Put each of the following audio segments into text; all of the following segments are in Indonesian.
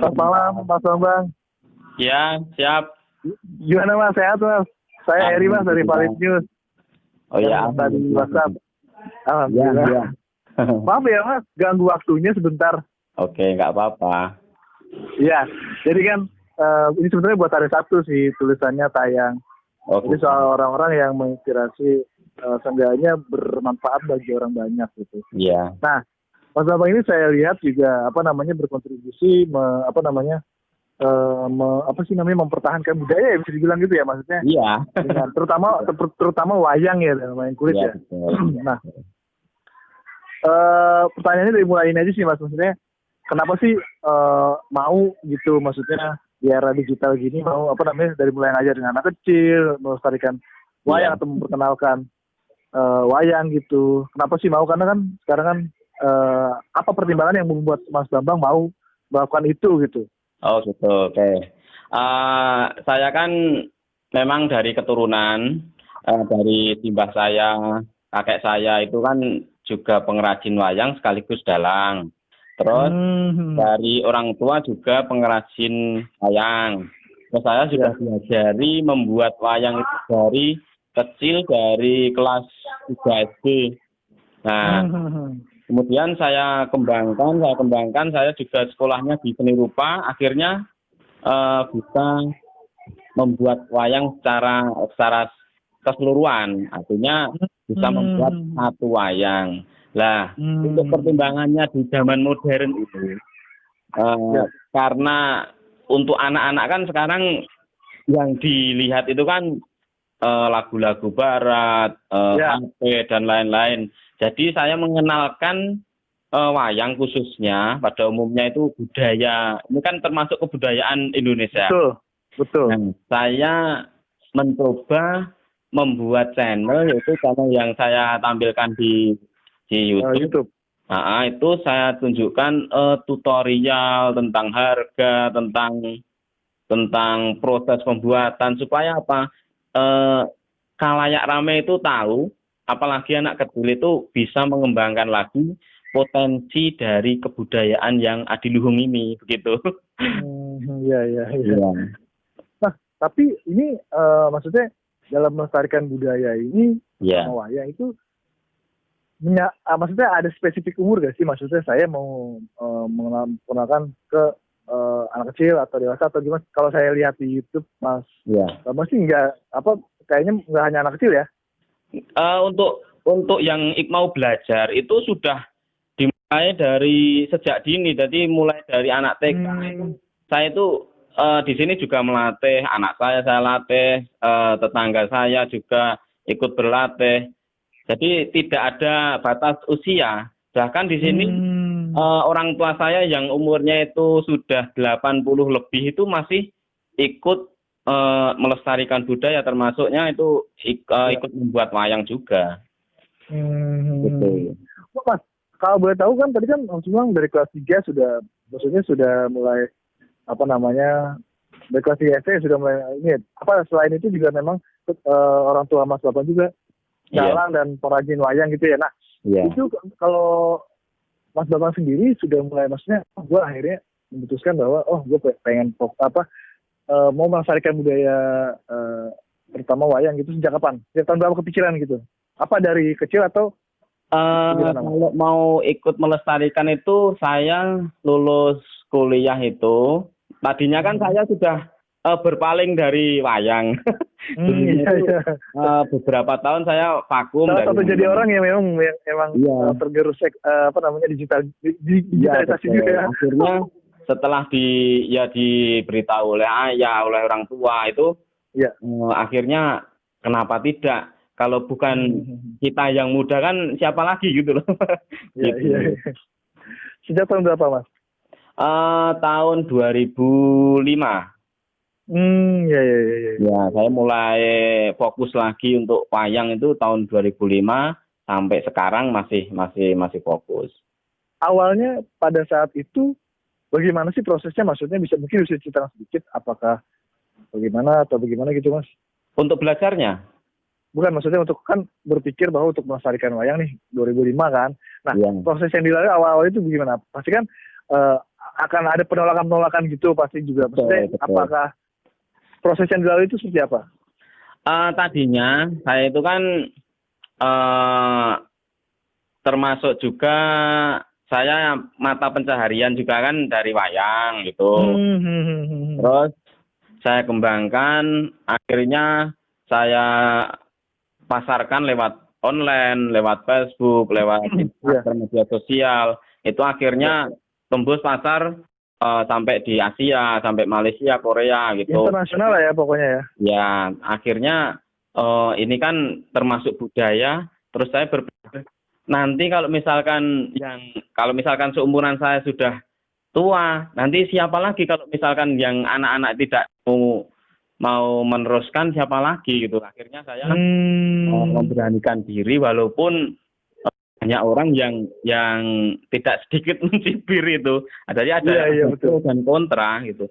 Selamat malam, Mas Bambang. Ya, siap. Gimana Mas? Sehat Mas? Saya Eri Mas dari Valid News. Oh ya, Tadi WhatsApp. ya, Alhamdulillah. ya. Maaf ya Mas, ganggu waktunya sebentar. Oke, nggak apa-apa. Iya, jadi kan ini sebenarnya buat hari Sabtu sih tulisannya tayang. Oke. Jadi soal orang-orang yang menginspirasi, seenggaknya bermanfaat bagi orang banyak gitu. Iya. Nah, Mas Bambang ini saya lihat juga berkontribusi mempertahankan budaya ya, bisa dibilang gitu ya maksudnya. Iya. Dengan terutama wayang ya, main kulit Iya, ya. betul. Nah, pertanyaannya dari mulai ini aja sih Mas, maksudnya kenapa sih mau gitu, maksudnya di era digital gini mau dari mulai ngajar dengan anak kecil, melestarikan wayang Iya. atau memperkenalkan wayang gitu. Kenapa sih mau? Karena kan sekarang kan apa pertimbangan yang membuat Mas Bambang mau melakukan itu gitu? Oh, gitu. Oke. Saya kan memang dari keturunan dari simbah saya, kakek saya itu kan juga pengrajin wayang sekaligus dalang. Terus dari orang tua juga pengrajin wayang. Terus saya sudah diajari membuat wayang itu dari kecil, dari kelas 3 SD. Nah, kemudian saya kembangkan, saya juga sekolahnya di seni rupa, akhirnya bisa membuat wayang secara keseluruhan, artinya bisa membuat satu wayang. Lah, untuk pertimbangannya di zaman modern itu, karena untuk anak-anak kan sekarang yang dilihat itu kan lagu-lagu barat, HP dan lain-lain. Jadi saya mengenalkan wayang khususnya pada umumnya itu budaya. Ini kan termasuk kebudayaan Indonesia. Betul. Nah, saya mencoba membuat channel, yaitu channel yang saya tampilkan di YouTube. Nah, itu saya tunjukkan tutorial tentang harga, tentang proses pembuatan, supaya apa? Khalayak rame itu tahu, apalagi anak kecil itu bisa mengembangkan lagi potensi dari kebudayaan yang adiluhung ini, begitu. Iya. Nah, tapi ini maksudnya dalam melestarikan budaya ini, sama wayang itu, maksudnya ada spesifik umur gak sih? Maksudnya saya mau mengenalkan ke anak kecil atau dewasa atau gimana? Kalau saya lihat di YouTube, Mas, masih kayaknya nggak hanya anak kecil ya? Untuk yang mau belajar itu sudah dimulai dari sejak dini. Jadi mulai dari anak TK itu, saya itu di sini juga melatih anak saya latih, tetangga saya juga ikut berlatih. Jadi tidak ada batas usia. Bahkan di sini orang tua saya yang umurnya itu sudah 80 lebih itu masih ikut melestarikan budaya, termasuknya itu ikut membuat wayang juga. Gitu. Mas, kalau boleh tahu kan tadi kan Mas bilang dari kelas 3 sudah mulai dari kelas 3 SD sudah mulai ini. Selain itu juga memang orang tua Mas Bapak juga dalang dan pengrajin wayang gitu ya. Nah, itu kalau Mas Bambang sendiri sudah mulai, maksudnya gue akhirnya memutuskan bahwa gue pengen mau melestarikan budaya terutama wayang gitu sejak kapan? Sejak tahun berapa kepikiran gitu? Apa dari kecil atau kalau mau ikut melestarikan itu saya lulus kuliah itu tadinya kan saya sudah berpaling dari wayang. Beberapa tahun saya vakum. Salah satu jadi orang yang memang tergerus digitalisasi juga. Akhirnya setelah diberitahu oleh ayah, oleh orang tua itu, akhirnya kenapa tidak? Kalau bukan kita yang muda kan siapa lagi gitu loh. Iya. Sejak tahun berapa Mas? Tahun 2005. Iya. Ya, saya mulai fokus lagi untuk wayang itu tahun 2005 sampai sekarang masih fokus. Awalnya pada saat itu bagaimana sih prosesnya? Maksudnya mungkin bisa ceritakan sedikit, apakah bagaimana gitu Mas? Untuk belajarnya? Bukan, maksudnya untuk kan berpikir bahwa untuk melestarikan wayang nih 2005 kan. Nah, proses yang dilalui awal-awal itu bagaimana? Pasti kan akan ada penolakan gitu pasti juga. Maksudnya Betul. apakah proses yang dilalui itu seperti apa? Tadinya saya itu kan termasuk juga saya mata pencaharian juga kan dari wayang gitu. Terus saya kembangkan, akhirnya saya pasarkan lewat online, lewat Facebook, lewat Instagram, media sosial. Itu akhirnya tembus pasar sampai di Asia, sampai Malaysia, Korea gitu. Internasional lah ya pokoknya ya. Ya, akhirnya ini kan termasuk budaya. Terus saya berpikir nanti kalau misalkan seumuran saya sudah tua, nanti siapa lagi kalau misalkan yang anak-anak tidak mau meneruskan, siapa lagi gitu. Akhirnya saya memberanikan diri walaupun banyak orang yang tidak sedikit mencibir itu. Jadi ada pro dan kontra gitu.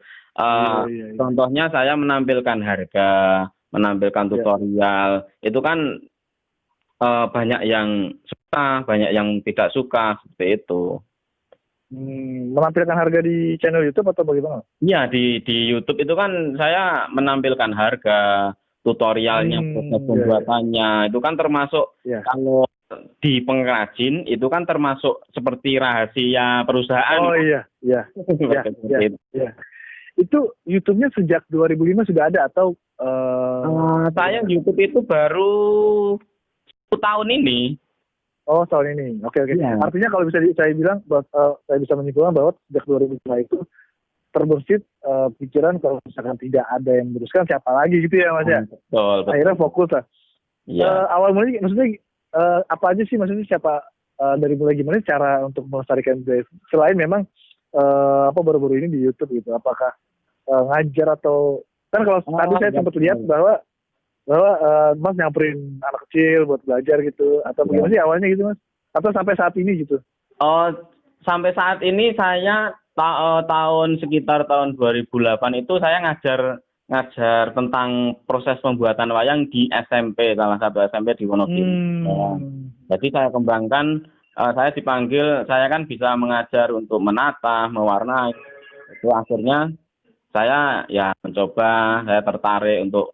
Contohnya saya menampilkan harga, menampilkan tutorial, itu kan banyak yang suka, banyak yang tidak suka, seperti itu. Menampilkan harga di channel YouTube atau bagaimana? Iya, di YouTube itu kan saya menampilkan harga, tutorialnya, proses pembuatannya, itu kan termasuk kalau di pengrajin itu kan termasuk seperti rahasia perusahaan. Oh iya. Itu YouTube-nya sejak 2005 sudah ada atau? Saya YouTube itu baru 10 tahun ini. Oh, tahun ini. Oke. Ya. Artinya kalau bisa saya bilang, saya bisa menyimpulkan bahwa sejak 2005 itu terbersit pikiran kalau misalkan tidak ada yang meneruskan, siapa lagi gitu ya Mas ya? Betul. Akhirnya fokus lah. Ya. Awal mulanya maksudnya apa aja sih, maksudnya siapa dari mulai gimana cara untuk melestarikan budaya selain memang baru-baru ini di YouTube gitu? Apakah ngajar atau kan kalau tadi saya sempat lihat bahwa Mas nyamperin anak kecil buat belajar gitu, atau bagaimana sih awalnya gitu Mas? Atau sampai saat ini gitu? Sampai saat ini saya sekitar tahun 2008 itu saya ngajar tentang proses pembuatan wayang di SMP, salah satu SMP di Wonogiri. Jadi saya kembangkan, saya dipanggil, saya kan bisa mengajar untuk menata, mewarnai. Itu akhirnya saya ya mencoba, saya tertarik untuk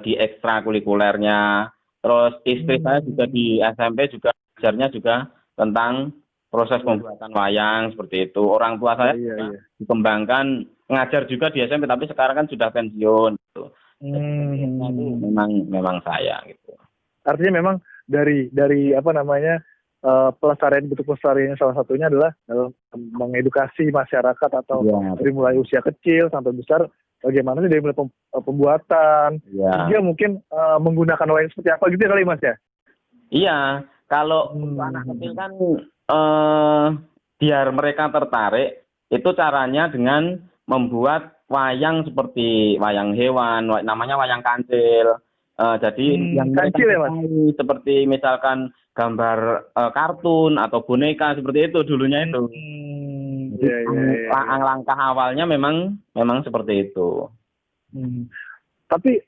di ekstrakurikulernya. Terus istri saya juga di SMP juga ajarnya juga tentang proses pembuatan wayang seperti itu. Orang tua saya dikembangkan ngajar juga di SMP, tapi sekarang kan sudah pensiun gitu. Memang saya gitu. Artinya memang dari bentuk pelestariannya salah satunya adalah dalam mengedukasi masyarakat atau dari mulai usia kecil sampai besar, bagaimana sih dari mulai pembuatan, dia mungkin menggunakan wayang seperti apa gitu ya kali Mas ya? Iya, kalau anak kecil kan biar mereka tertarik, itu caranya dengan membuat wayang seperti wayang hewan, namanya wayang kancil. Jadi yang kancil ya Mas? Seperti misalkan gambar kartun atau boneka seperti itu dulunya itu. Langkah awalnya memang seperti itu. Tapi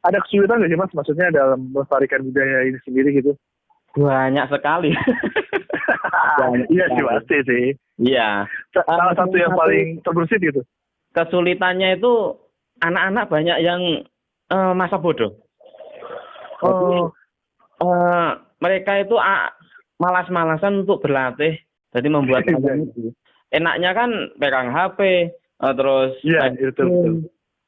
ada kesulitan nggak sih Mas? Maksudnya dalam melestarikan budaya ini sendiri gitu? Banyak sekali. Iya sih pasti sih. Iya. Salah satu yang paling terbersit gitu. Kesulitannya itu anak-anak banyak yang masa bodoh. Mereka itu malas-malasan untuk berlatih, jadi membuat wayang itu. Enaknya kan pegang HP, terus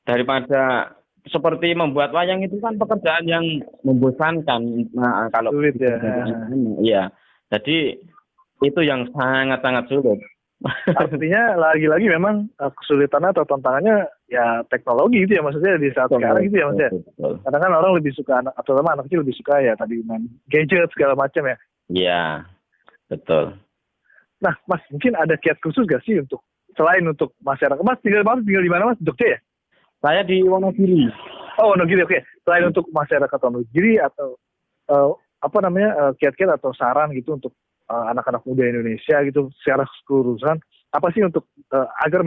daripada seperti membuat wayang itu kan pekerjaan yang membosankan. Nah, kalau sulit ya. Iya. Jadi itu yang sangat-sangat sulit. Artinya lagi-lagi memang kesulitannya atau tantangannya ya teknologi gitu ya, maksudnya di saat sekarang gitu ya Mas ya. Karena kan orang lebih suka, terutama anak kecil lebih suka ya tadi main gadget segala macam ya. Iya, betul. Nah Mas, mungkin ada kiat khusus gak sih untuk selain untuk masyarakat? Mas tinggal di mana Mas? Jogja ya? Saya di Wonogiri. Oh Wonogiri, oke. Selain untuk masyarakat Wonogiri atau kiat-kiat atau saran gitu untuk anak-anak muda Indonesia gitu secara keseluruhan, apa sih untuk agar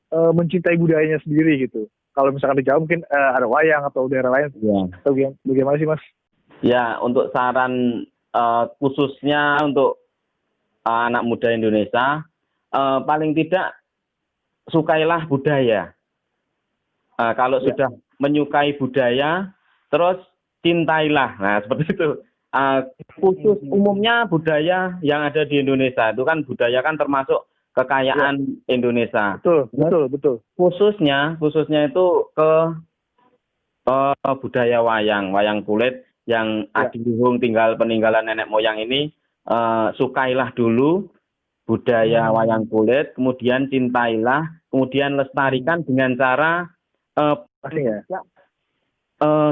mencintai budayanya sendiri gitu? Kalau misalkan di Jawa mungkin ada wayang atau daerah lain, atau bagaimana sih Mas? Ya, untuk saran khususnya untuk anak muda Indonesia, paling tidak sukailah budaya. Kalau sudah menyukai budaya, terus cintailah. Nah, seperti itu. Khusus umumnya budaya yang ada di Indonesia itu kan budaya kan termasuk kekayaan Indonesia. Betul. Khususnya itu ke budaya wayang kulit yang adiluhung peninggalan nenek moyang ini. Sukailah dulu budaya wayang kulit, kemudian cintailah, kemudian lestarikan dengan cara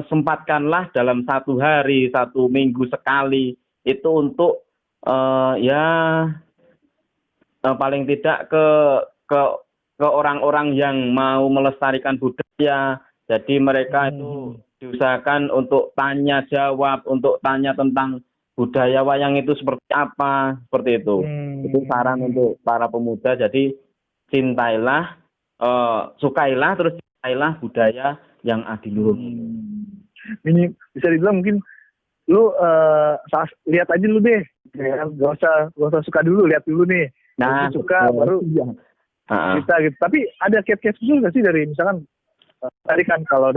sempatkanlah dalam 1 hari, 1 minggu sekali itu untuk paling tidak ke orang-orang yang mau melestarikan budaya. Jadi mereka itu diusahakan untuk tanya jawab, untuk tanya tentang budaya wayang itu seperti apa, seperti itu. Itu saran untuk para pemuda. Jadi cintailah, sukailah, terus cintailah budaya yang adiluhung. Ini bisa dibilang mungkin lu lihat aja dulu deh, gak usah suka dulu, lihat dulu nih. Nah, suka baru kita gitu. Tapi ada kiat-kiat khusus nggak sih dari misalkan tadi kan kalau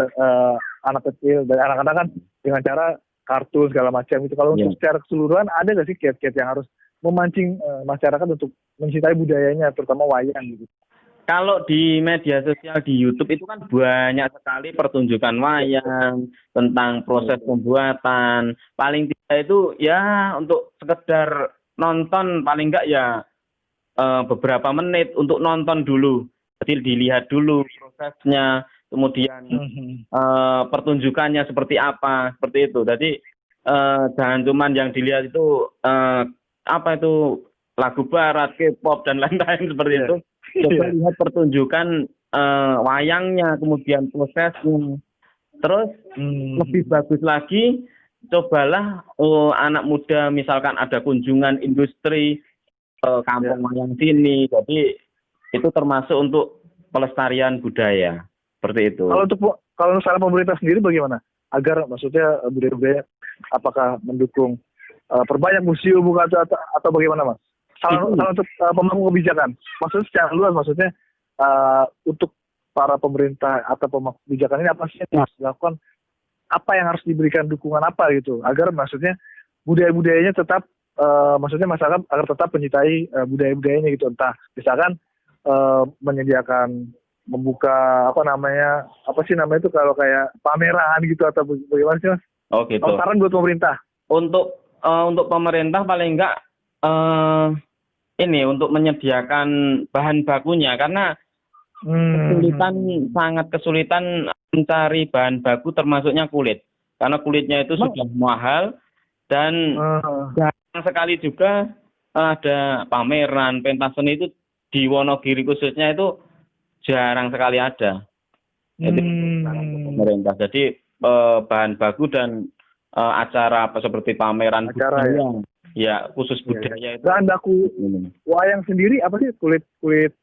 anak kecil dari anak-anak kan dengan cara kartun segala macam itu. Kalau untuk secara keseluruhan ada nggak sih kiat-kiat yang harus memancing masyarakat untuk mencintai budayanya, terutama wayang gitu? Kalau di media sosial di YouTube itu kan banyak sekali pertunjukan wayang tentang proses pembuatan. Paling tidak itu ya untuk sekedar nonton, paling enggak ya beberapa menit untuk nonton dulu. Jadi dilihat dulu prosesnya, kemudian pertunjukannya seperti apa, seperti itu. Jadi jangan cuman yang dilihat itu lagu barat, K-pop dan lain-lain seperti itu. Coba lihat pertunjukan wayangnya, kemudian prosesnya. Terus lebih bagus lagi, cobalah anak muda misalkan ada kunjungan industri kampung wayang sini. Jadi itu termasuk untuk pelestarian budaya. Seperti itu. Kalau misalnya pemerintah sendiri bagaimana? Agar maksudnya budaya-budaya apakah mendukung perbanyak museum atau bagaimana, Mas? Salah untuk pemangku kebijakan. Maksudnya secara luas, maksudnya untuk para pemerintah atau pemangku kebijakan ini apa sih yang harus dilakukan? Apa yang harus diberikan dukungan apa gitu? Agar maksudnya budaya-budayanya tetap, maksudnya masyarakat agar tetap mencintai budaya-budayanya gitu. Entah misalkan menyediakan, membuka apa sih namanya itu kalau kayak pameran gitu atau bagaimana sih, Mas? Oh gitu. Saran buat pemerintah. Untuk pemerintah paling enggak untuk menyediakan bahan bakunya, karena sangat kesulitan mencari bahan baku termasuknya kulit, karena kulitnya itu sudah mahal dan jarang sekali juga ada pameran pentas seni itu di Wonogiri khususnya itu jarang sekali ada. Jadi pemerintah jadi bahan baku dan acara seperti pameran budaya. Ya, khusus budaya itu. Bahan baku wayang sendiri apa sih? Kulit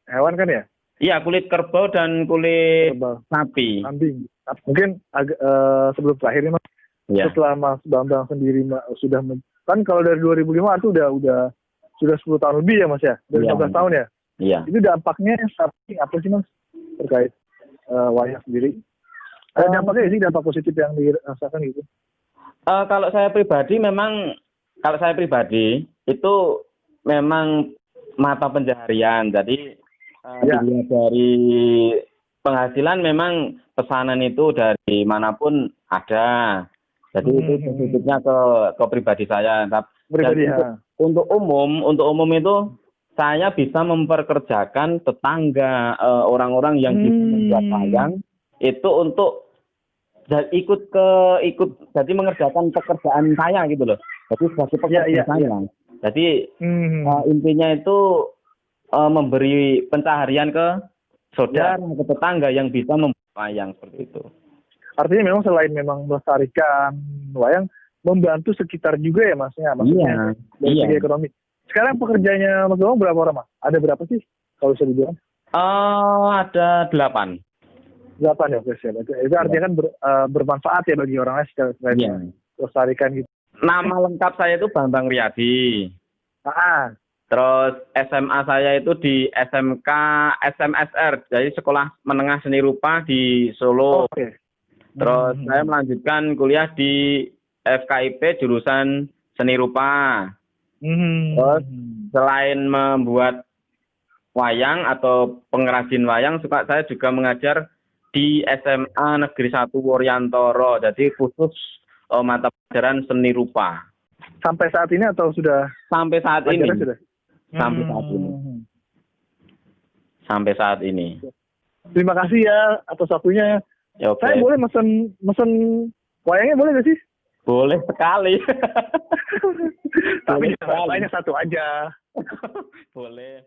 hewan kan ya? Iya, kulit kerbau dan kulit sapi. Kambing. Mungkin sebelum terakhir nih, Mas. Ya. Setelah Mas Bambang sendiri sudah kan kalau dari 2005 itu sudah 10 tahun lebih ya, Mas ya? Dari 15 tahun ya? Iya. Itu dampaknya apa sih, Mas? Terkait wayang sendiri? Ada dampaknya sih, dampak positif yang dirasakan gitu? Kalau saya pribadi itu memang mata pencaharian. Jadi dilihat dari penghasilan memang pesanan itu dari manapun ada. Jadi itu positifnya ke pribadi saya. Untuk umum itu saya bisa memperkerjakan tetangga, orang-orang yang membuat wayang itu untuk ikut jadi mengerjakan pekerjaan saya gitu loh. Jadi sebagai pekerjaan saya. Jadi intinya itu memberi pencaharian ke saudara, ke tetangga yang bisa membuat wayang seperti itu. Artinya memang selain memang melestarikan wayang, membantu sekitar juga ya, Masnya? Maksudnya dari segi ekonomi. Sekarang pekerjanya Mas Bambang berapa orang, Mas? Ada berapa sih kalau bisa dibilang? Ada 8. 8 ya, Mas. Itu artinya kan bermanfaat ya bagi orang lain secara melestarikan gitu. Nama lengkap saya itu Bambang Riyadi. Terus SMA saya itu di SMK SMSR, jadi Sekolah Menengah Seni Rupa di Solo. Oke. Terus saya melanjutkan kuliah di FKIP jurusan Seni Rupa. Terus selain membuat wayang atau pengrajin wayang, saya juga mengajar di SMA Negeri 1 Wuryantoro, jadi khusus mata pelajaran seni rupa. Sampai saat ini atau sudah? Sampai saat ini. Sudah? Sampai saat ini. Sampai saat ini. Terima kasih ya atas waktunya. Ya, okay. Saya boleh mesen wayangnya boleh nggak sih? Boleh sekali. Tapi jangan banyak, satu aja. Boleh.